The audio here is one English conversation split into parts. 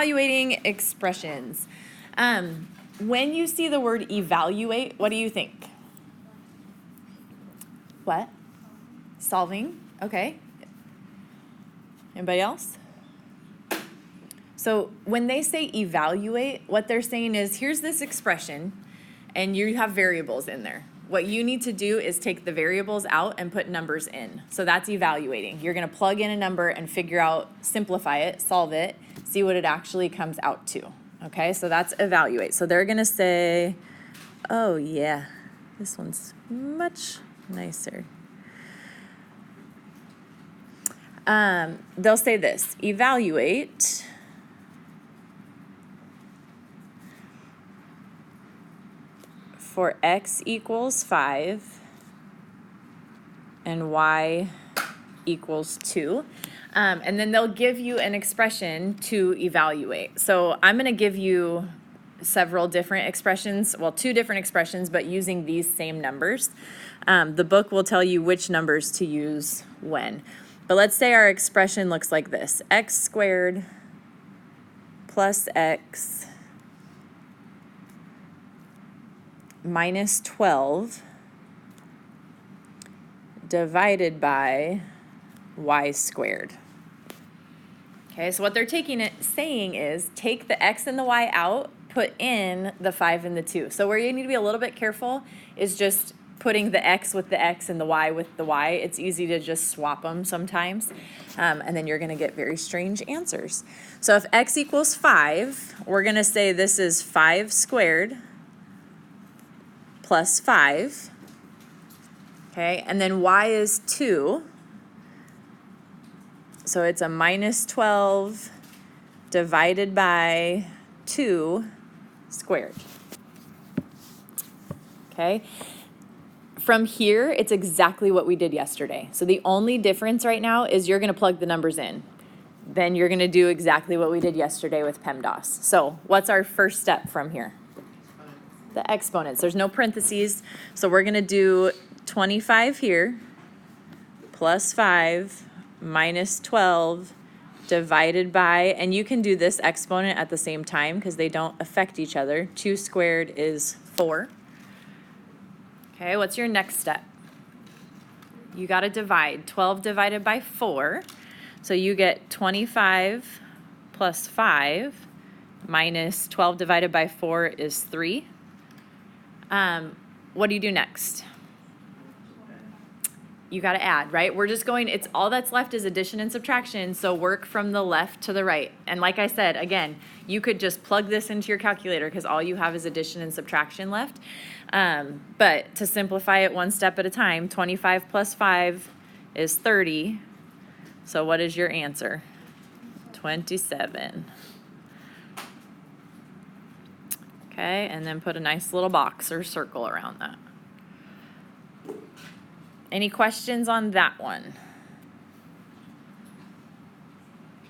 evaluating expressions. When you see the word evaluate, what do you think? What? Solving, okay. Anybody else? So when they say evaluate, what they're saying is, here's this expression, and you have variables in there. What you need to do is take the variables out and put numbers in. So that's evaluating. You're gonna plug in a number and figure out, simplify it, solve it, see what it actually comes out to. Okay, so that's evaluate. So they're gonna say, oh yeah, this one's much nicer. They'll say this, evaluate for x equals 5 and y equals 2. And then they'll give you an expression to evaluate. So I'm going to give you several different expressions, well, 2 different expressions, but using these same numbers. The book will tell you which numbers to use when. But let's say our expression looks like this. X squared plus x minus 12 divided by y squared. Okay, so what they're saying is take the x and the y out, put in the 5 and the 2. So where you need to be a little bit careful is just putting the x with the x and the y with the y. It's easy to just swap them sometimes, and then you're going to get very strange answers. So if x equals 5, we're going to say this is 5 squared plus 5, okay, and then y is 2, so it's a minus 12 divided by 2 squared, okay? From here, it's exactly what we did yesterday. So the only difference right now is you're gonna plug the numbers in. Then you're gonna do exactly what we did yesterday with PEMDAS. So what's our first step from here? The exponents. There's no parentheses. So we're gonna do 25 here plus 5 minus 12 divided by, and you can do this exponent at the same time because they don't affect each other. 2 squared is 4. Okay, what's your next step? You got to divide. 12 divided by 4. So you get 25 plus 5 minus 12 divided by 4 is 3. What do you do next? You got to add, right? We're just going, it's all that's left is addition and subtraction, so work from the left to the right. And like I said, again, you could just plug this into your calculator because all you have is addition and subtraction left. But to simplify it one step at a time, 25 plus 5 is 30. So what is your answer? 27. Okay, and then put a nice little box or circle around that. Any questions on that one?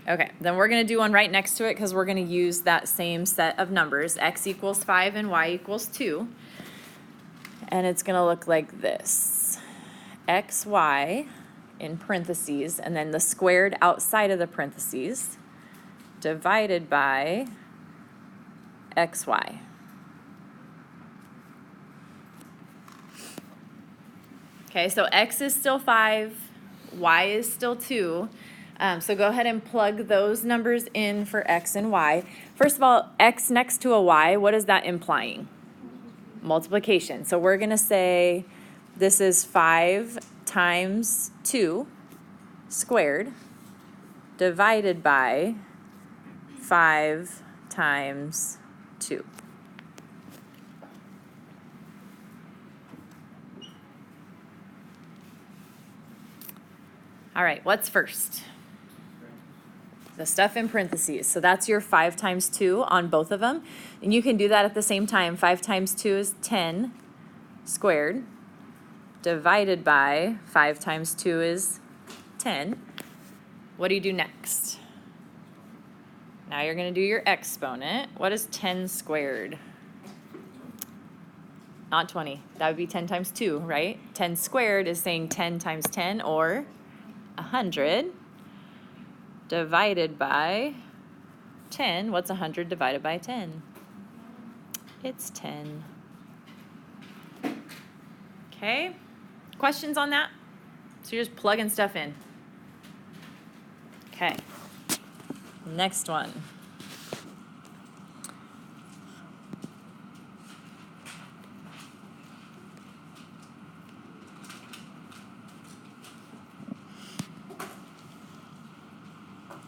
Okay, then we're going to do one right next to it because we're going to use that same set of numbers. X equals 5 and y equals 2. And it's going to look like this. xy in parentheses, and then the squared outside of the parentheses, divided by xy. Okay, so x is still 5, y is still 2. So go ahead and plug those numbers in for x and y. First of all, x next to a y, what is that implying? Multiplication. So we're going to say this is 5 times 2 squared divided by 5 times 2. All right, what's first? The stuff in parentheses. So that's your 5 times 2 on both of them. And you can do that at the same time. 5 times 2 is 10 squared divided by 5 times 2 is 10. What do you do next? Now you're going to do your exponent. What is 10 squared? Not 20. That would be 10 times 2, right? 10 squared is saying 10 times 10 or 100 divided by 10. What's 100 divided by 10? It's 10. Okay, questions on that? So you're just plugging stuff in. Okay, next one.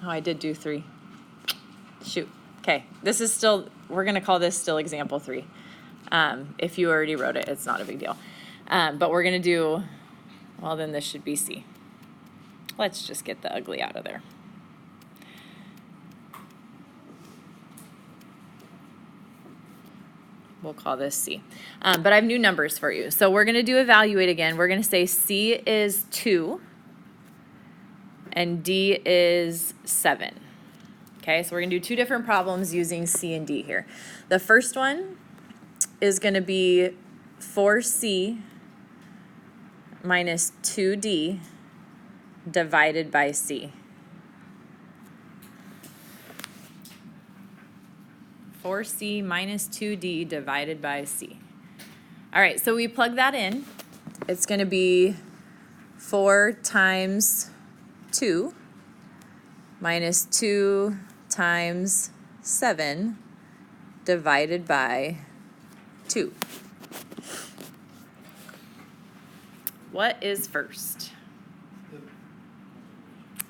Oh, I did do 3. Shoot. Okay, this is still, we're going to call this still example 3. If you already wrote it, it's not a big deal. But we're going to do, well, then this should be C. Let's just get the ugly out of there. We'll call this C. But I have new numbers for you. So we're going to do evaluate again. We're going to say C is 2 and D is 7. Okay, so we're going to do 2 different problems using C and D here. The first one is going to be 4C minus 2D divided by C. 4C minus 2D divided by C. All right, so we plug that in. It's going to be 4 times 2 minus 2 times 7 divided by 2. What is first?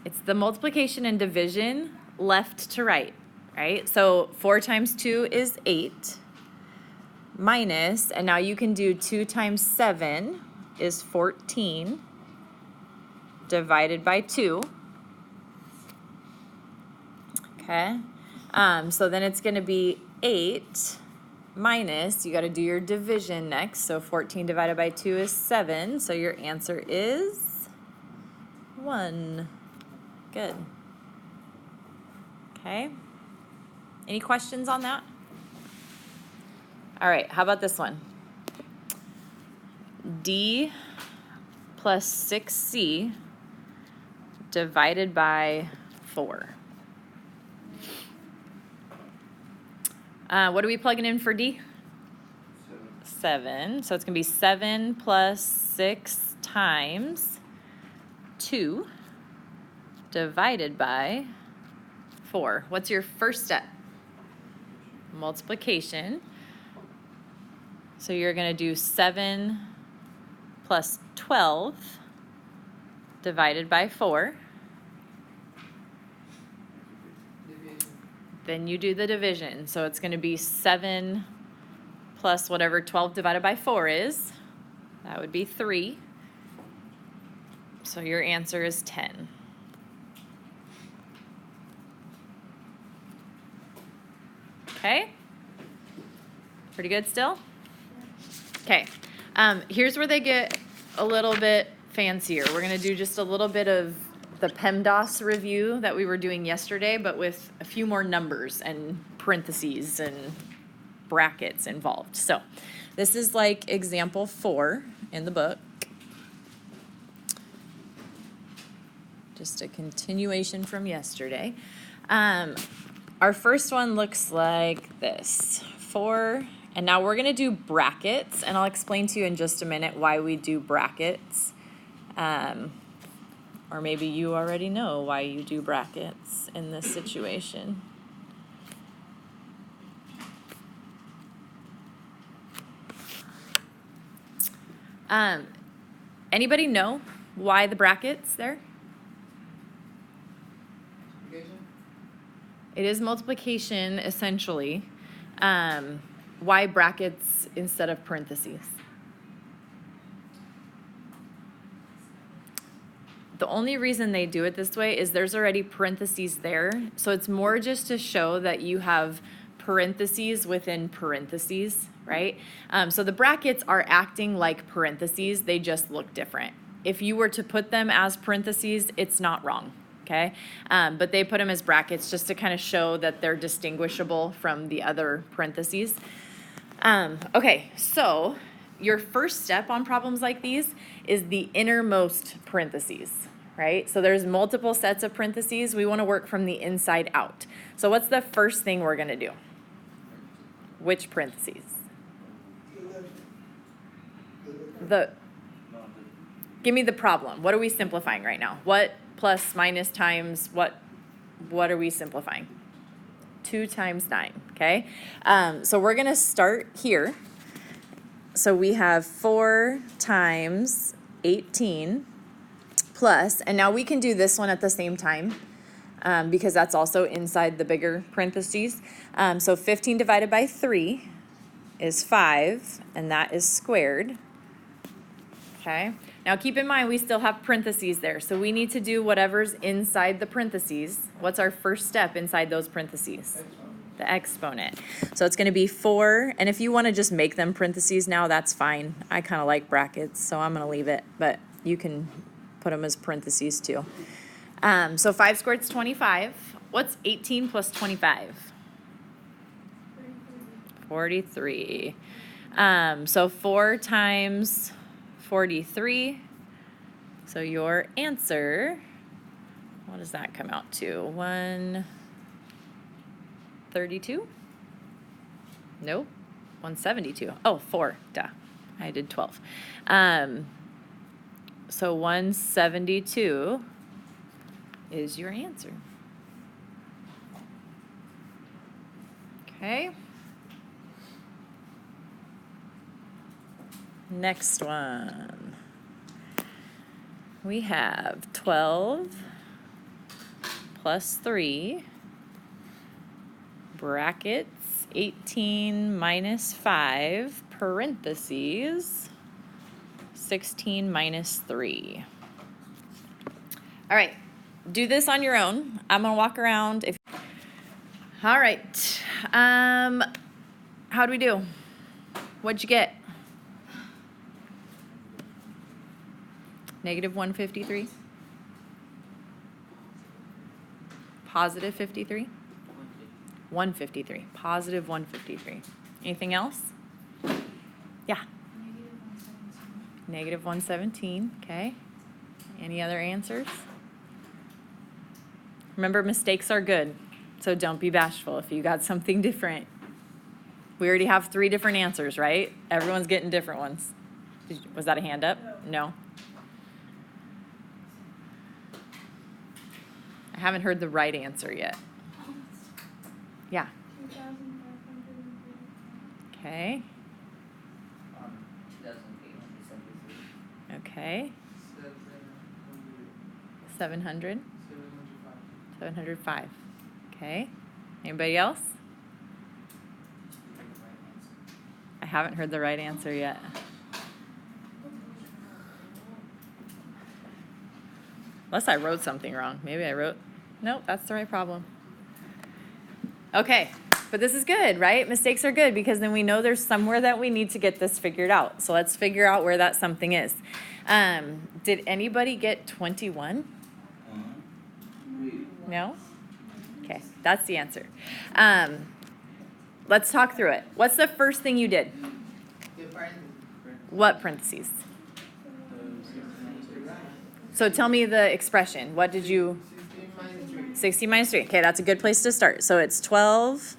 It's the multiplication and division left to right, right? So 4 times 2 is 8 minus, and now you can do 2 times 7 is 14 divided by 2. Okay, so then it's going to be 8 minus, you got to do your division next, so 14 divided by 2 is 7, so your answer is 1. Good. Okay, any questions on that? All right, how about this one? D plus 6C divided by 4. What are we plugging in for D? 7. So it's going to be 7 plus 6 times 2 divided by 4. What's your first step? Multiplication. So you're going to do 7 plus 12 divided by 4. Then you do the division. So it's going to be 7 plus whatever 12 divided by 4 is. That would be 3. So your answer is 10. Okay? Pretty good still? Okay. Here's where they get a little bit fancier. We're going to do just a little bit of the PEMDAS review that we were doing yesterday, but with a few more numbers and parentheses and brackets involved. So this is like example 4 in the book. Just a continuation from yesterday. Our first one looks like this. 4, and now we're going to do brackets, and I'll explain to you in just a minute why we do brackets. Or maybe you already know why you do brackets in this situation. Anybody know why the brackets there? It is multiplication, essentially. Why brackets instead of parentheses? The only reason they do it this way is there's already parentheses there. So it's more just to show that you have parentheses within parentheses, right? So the brackets are acting like parentheses. They just look different. If you were to put them as parentheses, it's not wrong, okay? But they put them as brackets just to kind of show that they're distinguishable from the other parentheses. Okay, so your first step on problems like these is the innermost parentheses, right? So there's multiple sets of parentheses. We want to work from the inside out. So what's the first thing we're going to do? Which parentheses? Give me the problem. What are we simplifying right now? What plus, minus, times, what are we simplifying? 2 times 9, okay? So we're going to start here. So we have 4 times 18 plus, and now we can do this one at the same time because that's also inside the bigger parentheses. So 15 divided by 3 is 5, and that is squared. Okay, now keep in mind we still have parentheses there, so we need to do whatever's inside the parentheses. What's our first step inside those parentheses? The exponent. So it's going to be 4, and if you want to just make them parentheses now, that's fine. I kind of like brackets, so I'm going to leave it, but you can put them as parentheses too. So 5 squared is 25. What's 18 plus 25? 43. So 4 times 43. So your answer, what does that come out to? 132? Nope. 172. Oh, 4. Duh. I did 12. So 172 is your answer. Okay. Next one. We have 12 plus 3 brackets 18 minus 5 parentheses 16 minus 3. All right, do this on your own. I'm gonna walk around. All right, how do we do? What'd you get? Negative 153? Positive 53? 153. Positive 153. Anything else? Yeah. Negative 117. Okay. Any other answers? Remember, mistakes are good, so don't be bashful if you got something different. We already have 3 different answers, right? Everyone's getting different ones. Was that a hand up? No. I haven't heard the right answer yet. Yeah. 2,573. Okay. 2,873. Okay. 700. 705. Okay. Anybody else? I haven't heard the right answer yet. Unless I wrote something wrong. Maybe I wrote, nope, that's the right problem. Okay, but this is good, right? Mistakes are good because then we know there's somewhere that we need to get this figured out. So let's figure out where that something is. Did anybody get 21? No? Okay, that's the answer. Let's talk through it. What's the first thing you did? What parentheses? So tell me the expression. What did you? 16 minus 3. Okay, that's a good place to start. So it's 12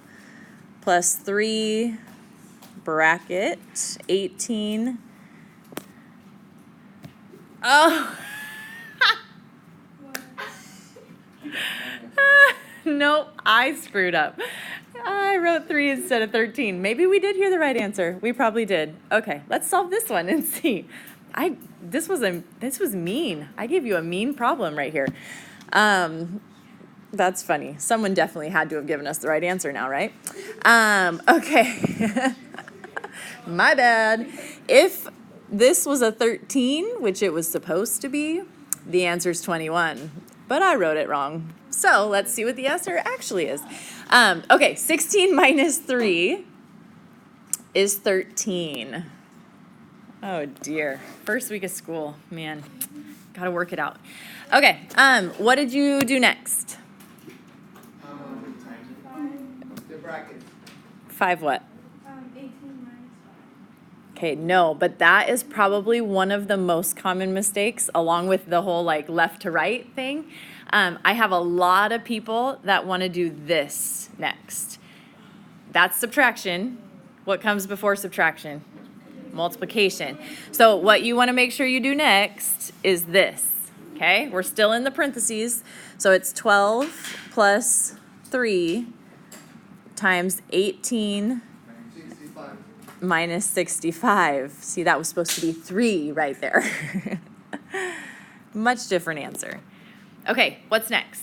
plus 3 bracket 18. Oh. Nope, I screwed up. I wrote 3 instead of 13. Maybe we did hear the right answer. We probably did. Okay, let's solve this one and see. This was mean. I gave you a mean problem right here. That's funny. Someone definitely had to have given us the right answer now, right? Okay. My bad. If this was a 13, which it was supposed to be, the answer is 21. But I wrote it wrong. So let's see what the answer actually is. Okay, 16 minus 3 is 13. Oh dear. First week of school. Man, gotta work it out. Okay, what did you do next? The bracket. 5 what? 18 minus 5. Okay, no, but that is probably one of the most common mistakes, along with the whole like left to right thing. I have a lot of people that want to do this next. That's subtraction. What comes before subtraction? Multiplication. So what you want to make sure you do next is this, okay? We're still in the parentheses. So it's 12 plus 3 times 18 minus 65. See, that was supposed to be 3 right there. Much different answer. Okay, what's next?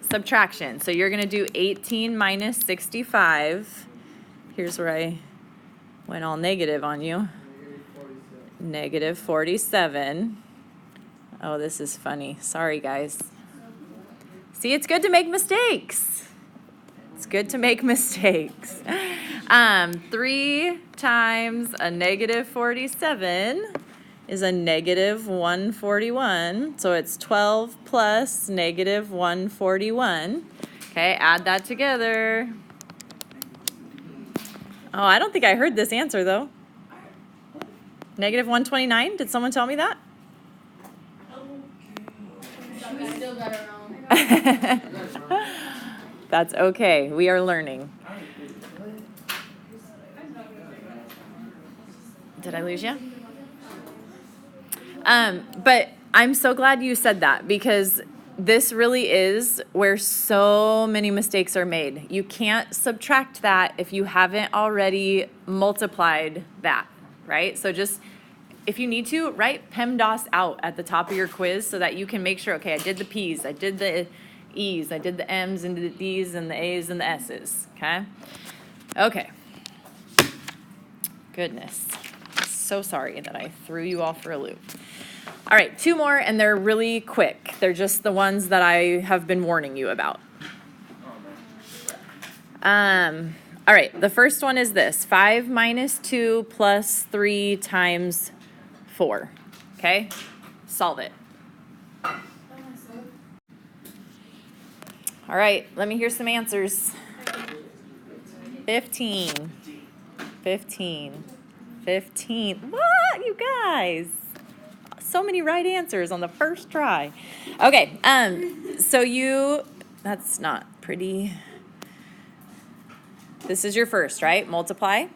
Subtraction. So you're going to do 18 minus 65. Here's where I went all negative on you. Negative 47. Oh, this is funny. Sorry, guys. See, it's good to make mistakes. It's good to make mistakes. 3 times a negative 47 is a negative 141. So it's 12 plus negative 141. Okay, add that together. Oh, I don't think I heard this answer, though. Negative 129? Did someone tell me that? We still got it wrong. That's okay. We are learning. Did I lose you? But I'm so glad you said that, because this really is where so many mistakes are made. You can't subtract that if you haven't already multiplied that, right? So just, if you need to, write PEMDAS out at the top of your quiz so that you can make sure, okay, I did the P's, I did the E's, I did the M's and the D's and the A's and the S's, okay? Okay. Goodness. So sorry that I threw you all for a loop. All right, 2 more, and they're really quick. They're just the ones that I have been warning you about. All right, the first one is this. 5 minus 2 plus 3 times 4. Okay? Solve it. All right, let me hear some answers. 15. 15. 15. What, you guys? So many right answers on the first try. Okay, so that's not pretty. This is your first, right? Multiply.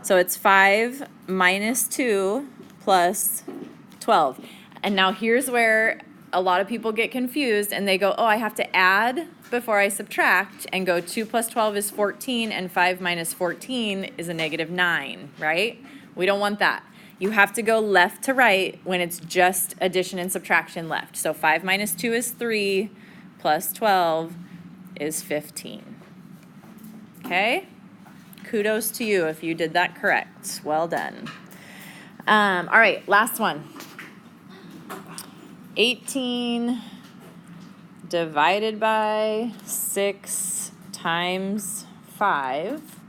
So it's 5 minus 2 plus 12. And now here's where a lot of people get confused and they go, oh, I have to add before I subtract, and go 2 plus 12 is 14 and 5 minus 14 is a negative 9, right? We don't want that. You have to go left to right when it's just addition and subtraction left. So 5 minus 2 is 3, plus 12 is 15. Okay? Kudos to you if you did that correct. Well done. All right, last one. 18 divided by 6 times 5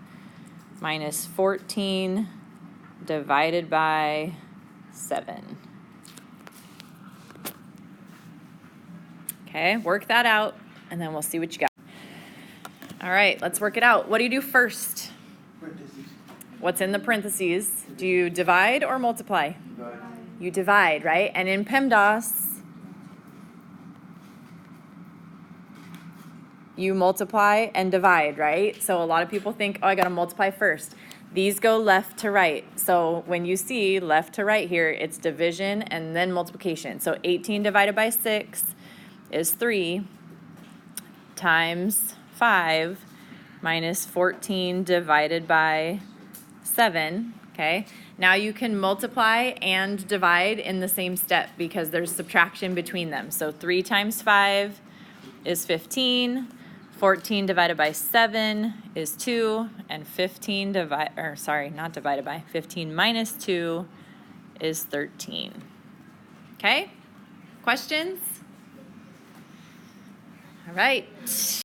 minus 14 divided by 7. Okay, work that out, and then we'll see what you got. All right, let's work it out. What do you do first? Parentheses. What's in the parentheses? Do you divide or multiply? Divide. You divide, right? And in PEMDAS, you multiply and divide, right? So a lot of people think, oh, I gotta multiply first. These go left to right. So when you see left to right here, it's division and then multiplication. So 18 divided by 6 is 3 times 5 minus 14 divided by 7, okay? Now you can multiply and divide in the same step because there's subtraction between them. So 3 times 5 is 15. 14 divided by 7 is 2, and 15 minus 2 is 13. Okay? Questions? All right.